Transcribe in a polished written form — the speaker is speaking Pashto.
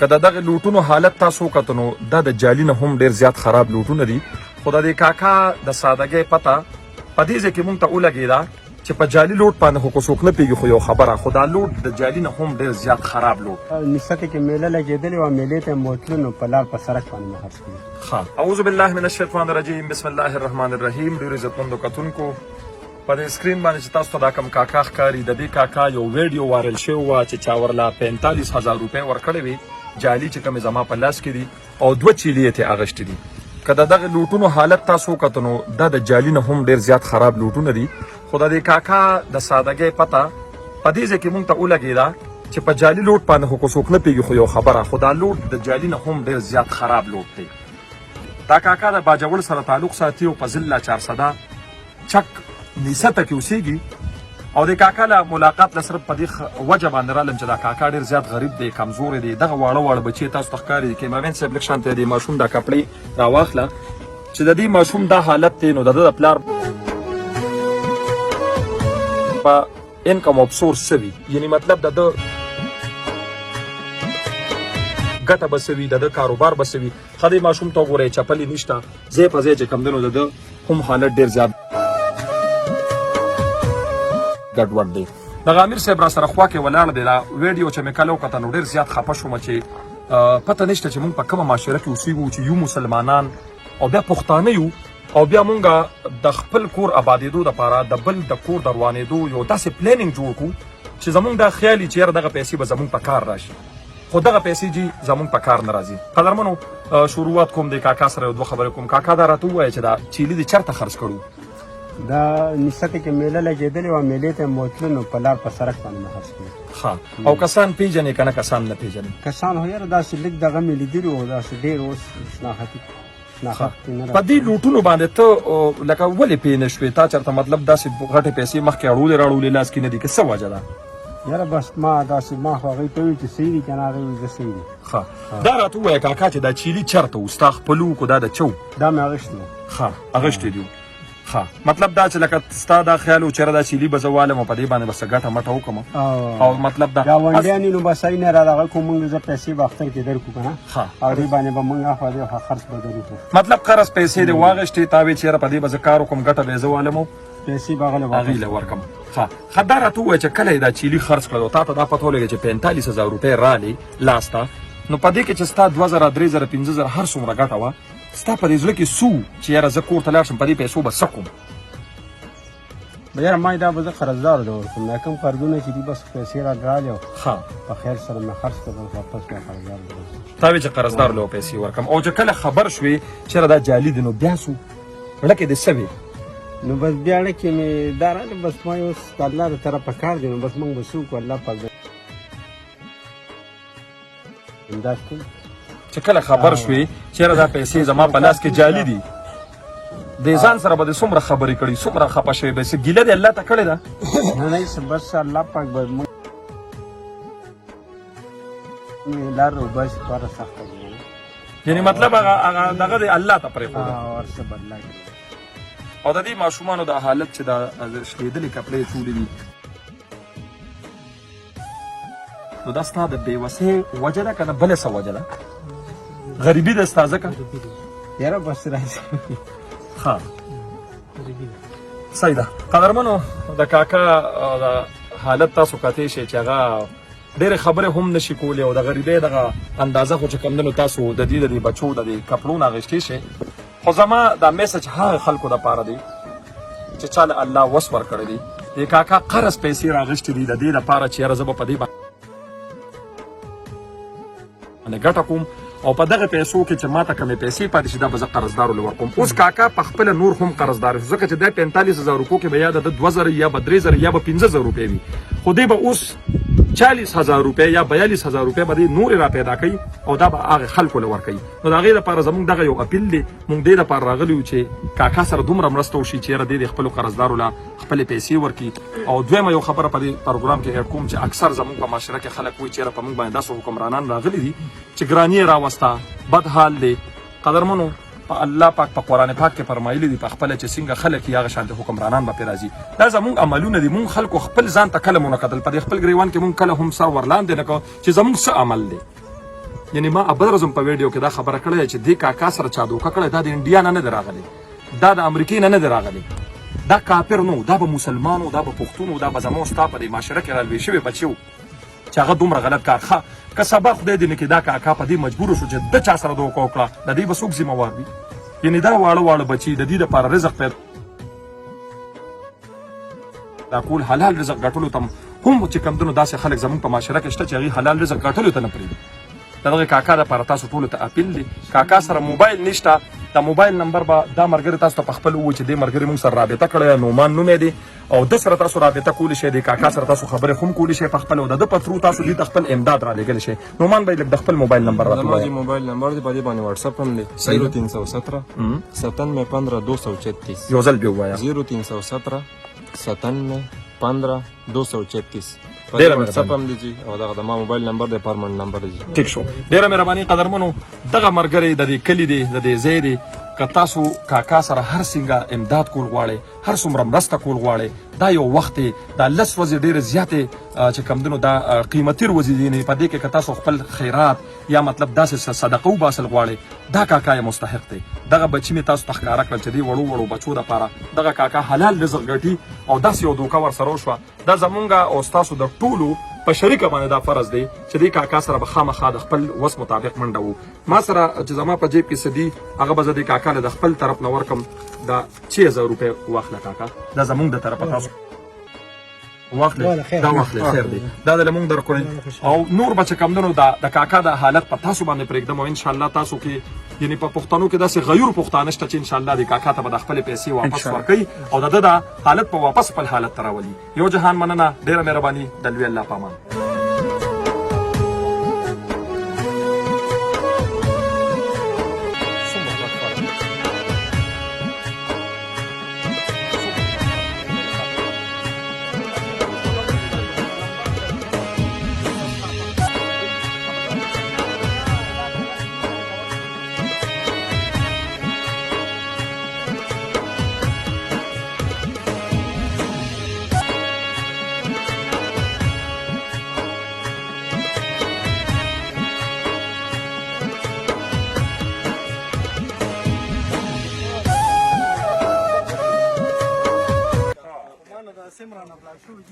که د دغه لوټونو حالت تاسو وکتو نو دا د جالي نه هم ډېر زیات خراب لوټونه دي. خو د دې کاکا د سادګۍ پته په دې ځای کې مونږ ته ولګېده چې په جالي لوټ باندې خو څوک نه پوهېږي، خو یو خبره خو دا لوټ د جالي نه هم ډېر زیات خراب لوټ. نسخه کې میله لګېدلې وه، میلې ته مې بوتلو نو په لار په سړک باندې مې خرڅ کړي. ښه، اعوذ بالله من الشیطان الرجیم، بسم الله الرحمن الرحیم. ډېرو عزتمندو کتونکو په دې سکرین باندې چې تاسو ته دا کوم کاکا ښکاري، د دې کاکا یو ویډیو وایرل شوی وه چې چا ورله 45,000 روپۍ ورکړې وې، جالي چې کومې زما په لاس کې دي او 2 چیلې یې ترې اغوښتې دي. که د دغه لوټونو حالت تاسو وکتو نو دا د جالي نه هم ډېر زیات خراب لوټونه دي. خو د دې کاکا د سادګۍ پته په دې ځای کې مونږ ته ولګېده چې په جالي لوټ باندې خو څوک نه پوهېږي، خو یو خبره خو دا لوټ د جالي نه هم ډېر زیات خراب لوټ دی. دا کاکا د باجوړ سره تعلق ساتي او په ضلع 400 چک نیسته کې اوسېږي. او د کاکا له ملاقات له صرف په دې وجه باندې رالم چې دا کاکا ډېر زیات غریب دی، کمزوری دی. دغه واړه واړه بچي تاسو ته ښکاري دي. کیمرامین صاحب لږ شانته د ماشوم دا کپړې راواخله چې د دې ماشوم دا حالت دی، نو د ده د پلار په انکم آف سورس څه وي، یعنې مطلب د ده ګټه به څه وي، د ده کاروبار به څه وي. ښه دی ماشوم ته وګورئ چپلې نشته، ځای په ځای چې کوم دی نو د ده هم حالت ډېر زیات ګډوډ دی. دغه امیر صاحب را سره خوا کې ولاړ دی. دا ویډیو چې مې کله وکته نو ډېر زیات خفه شوم چې پته نشته چې موږ په کومه معاشره کې اوسېږو چې یو مسلمانان او بیا پښتانه یو او بیا مونږ د خپل کور آبادېدو دپاره د بل د کور د روانېدو یو داسې پلانینګ جوړ کړو چې زمونږ دا خیال وي چې یاره دغه پیسې به زمونږ په کار راشي، خو دغه پیسې جي زمونږ په کار نه راځي. قدرمنو شروعات کوم د کاکا سره یو 2 خبرې کوم. کاکا دا راته ووایه چې دا چیلي دې چېرته خرڅ کړو؟ دا نسخه کې میله لګېدلې وه، میلې ته مې بوتلو نو په لار په سړک باندې مې خرڅ کړي. ښه، او کسان پېژنې که نه کسان نه پېژنې؟ کسان خو یاره داسې لږ دغه مې لیدلي وو، داسې ډېر اوس شناختي په دې لوټونو باندې ته لکه ولې پې نه شوې؟ تا چېرته مطلب داسې غټې پیسې مخکې اړولې راړولې لاس کې نه دي که څه وجه ده؟ یاره بس ما داسې ما خو هغوی ته وویل چې صحیح دي که نه، هغوی ویل زه صحیح دي. ښه، دا راته ووایه کاکا چې دا چیلي چېرته و؟ ستا خپل و که دا د چه و؟ دا مې اغوښتي وو. ښه، اغوښتي دي. ښه، مطلب دا چې لکه ستا دا خیال و چې یاره دا چیلي به زه والم او په دې باندې به څه ګټه مټه وکړم او مطلب دا ګاونډیان نو بس نه را دغه کوم موږ زه پیسې به اختر کې درکړو که نه، هغې باندې به موږ خو دې خرڅ به درو کړو. مطلب قرض پیسې دې واغېښتې، تا وې چې یاره په دې به زه کار وکړم، ګټه به یې زه والم او پیسې به هغې له ورکړم. ښه، دا راته ووایه چې کله یې دا چیلي خرڅ کړه او تا ته دا پته ولګېده چې 45,000 روپۍ رالې لاس ته، نو په دې کې چې ستا 2,000 3,000 5,000 هر څومره ګټه وه، ستا په دې زړه کې څه چې یاره زه کور ته لاړ شم په دې پیسو به څه کوم؟ یاره ما دا به زه قرضدارو ته ورکړم، دا کوم قرضونه چې دي بس پیسې را ډرالې او ښه په خیر سره مې خرڅ کړه، واپس مې قرضدار تا وې چې قرضدار له پیسې ورکړم. او چې کله خبر شوې چې یاره دا جالي دی نو بیا څو زړه کې دې څه وې؟ نو بس بیا اړه کې مې دا راغله، بس ما اوس د الله د طرفه کار دی نو بس موږ به څه وکړو، الله پاک امداد کوي. چې کله خبر شوې چې یاره دا پیسې زما په لاس کې جالي دي، د ځان سره به دې څومره خبرې کړي، څومره خفه شوې به څه ګیله دې الله ته کړې ده؟ نه نه بس الله پاک به موږ لار وبس خورا سخته ده، یعنې مطلب هغه دغه دې الله ته پرېښوده ورڅه بدلا کړي. او د دې ماشومانو دا حالت چې دا شلېدلې کپړې چولې دي، نو دا ستا د بېوسۍ وجه ده که نه بله څه وجه ده؟ غریبي ده ستا ځکه؟ یاره بس راځي. ښه، صحیح ده. قدرمنو د کاکا د حالت تاسو کتلی شئ چې هغه ډېرې خبرې هم نشي کولی او د غریبۍ دغه اندازه خو چې کوم دی نو تاسو د دې بچو د دې کپړو نه اخیستی شئ. خو زما دا میسج هغه خلکو دپاره دی چې چا له الله وس ورکړی دی. د کاکا قرض پیسې راغوښتې دي د دې لپاره چې یاره زه به په دې باندې ګټه کوم او په دغه پیسو کې چې ماته کمې پیسې پاتې شي دا به زه قرضدارو له ورکوم. اوس کاکا په خپله نور هم قرضدار شو، ځکه چې دا 45,000 روپو کې به یا د 2,000 یا به 3,000 یا به 15,000 روپۍ وي، خو دی به اوس 40,000 روپۍ یا 42,000 روپۍ به دې نورې را پیدا کوي او دا به هغې خلکو له ورکوي. نو د هغې لپاره زموږ دغه یو اپیل دی، موږ دې لپاره راغلي یو چې کاکا سره دومره مرسته وشي چې یاره دې د خپلو قرضدارو له خپلې پیسې ورکړي. او دویمه یو خبره په دې پروګرام کې ایډ کوم چې اکثر زموږ په معاشره کې خلک وایي چې یاره په موږ باندې داسې حکمرانان راغلي دي چې ګراني یې راوسته، بد حال دی. قدرمنو په الله پاک په قرآن پاک کې فرمایلی دي په خپله چې څنګه خلک یې هغه شانتې حکمرانان به پرې راځي. دا زموږ عملونه دي، موږ خلکو خپل ځان ته کله مو نه کتل، په دې خپل ګریوان کې موږ کله هم سر ورلاندې نه کړو چې زموږ څه عمل دی. یعنی ما ابل ورځ په ویډیو کې دا خبره کړې چې دې کاکا سره چا دوکه کړې دا د انډیا نه دی راغلی دا د امریکې نه دی راغلی دا کافر نو دا به مسلمانو دا به پښتون دا به زموږ ستا په دې معاشره کې رالوی شوي بچي وو چې هغه دومره غلط کار ښه که سبا خدای دې نه کړي دا کاکا په دې مجبور شو چې د چا سره دوکه وکړه د دې به څوک ذمهوار وي یعنی دا واړه واړه بچي د دې دپاره رزق پیدا دا کول حلال رزق ګټلو ته هم چې کمدنو داسې خلک زموږ په معاشره کې شته چې هغوی حلال رزق ګټلو ته نه پرېږدي د دغه کاکا دپاره تاسو ټولو ته اپیل دی کاکا سره موبایل نشته د موبایل نمبر به دا ملګري تاسو ته په خپل ووایي چې دې ملګري موږ سره رابطه کړې نومان نوم یې دی او د سره تاسو رابطه کولی شئ د کاکا سره تاسو خبرې هم کولی شئ په خپل او د ده په ترو تاسو دې ته خپل امداد رالېږلی شئ نومان به یې لږ د خپل موبایل نمبر راته زما موبایل نمبر دی په دې باندې واتساپ هم دی 0317 97 234 یو ځل بیا ووایه 0317 97 234 ډېره واتساپ هم دی جی او دغه د ما موبایل نمبر دی پرمنټ نمبر دی ټیک شو ډېره مهرباني قدرمنو دغه ملګری د دې کلي دی د دې ځای دی که تاسو کاکا سره هر څنګه امداد کول غواړئ هر څومره مرسته کول غواړئ دا یو وخت دی دا 10 ورځې ډېرې زیاتې چې کمدنو دا قیمتي ورځې دي په دې کې که تاسو خپل خیرات یا مطلب داسې صدقه وباسل غواړئ دا کاکا یې مستحق دی دغه بچي مې تاسو ته ښکاره کړل چې دې وړو وړو بچو دپاره دغه کاکا حلال رزق ګټي او داسې یو دوکه ورسره وشوه دا زمونږ او ستاسو د ټولو په شریکه باندې دا فرض دی چې دې کاکا سره به خامخا د خپل وس مطابق منډه وو ما سره چې زما په جیب کې څه دي هغه به زه دې کاکا له د خپل طرف نه ورکم دا 6000 روپۍ واخله کاکا دا زمونږ د طرفه تاسو واخله دا واخله خیر دی دا د لمونږ درکړئ او نور به چې کمدنو د کاکا د حالت په تاسو باندې پرېږدم او انشاءالله تاسو کې یعنی په پښتنو کې داسې غیور پښتانه شته چې انشاءالله د کاکا ته به د خپلې پیسې واپس ورکوي او د ده د حالت په واپس خپل حالت ته راولي یو جهان مننه ډېره مهرباني د لوی الله په امان Semrana, Blashu,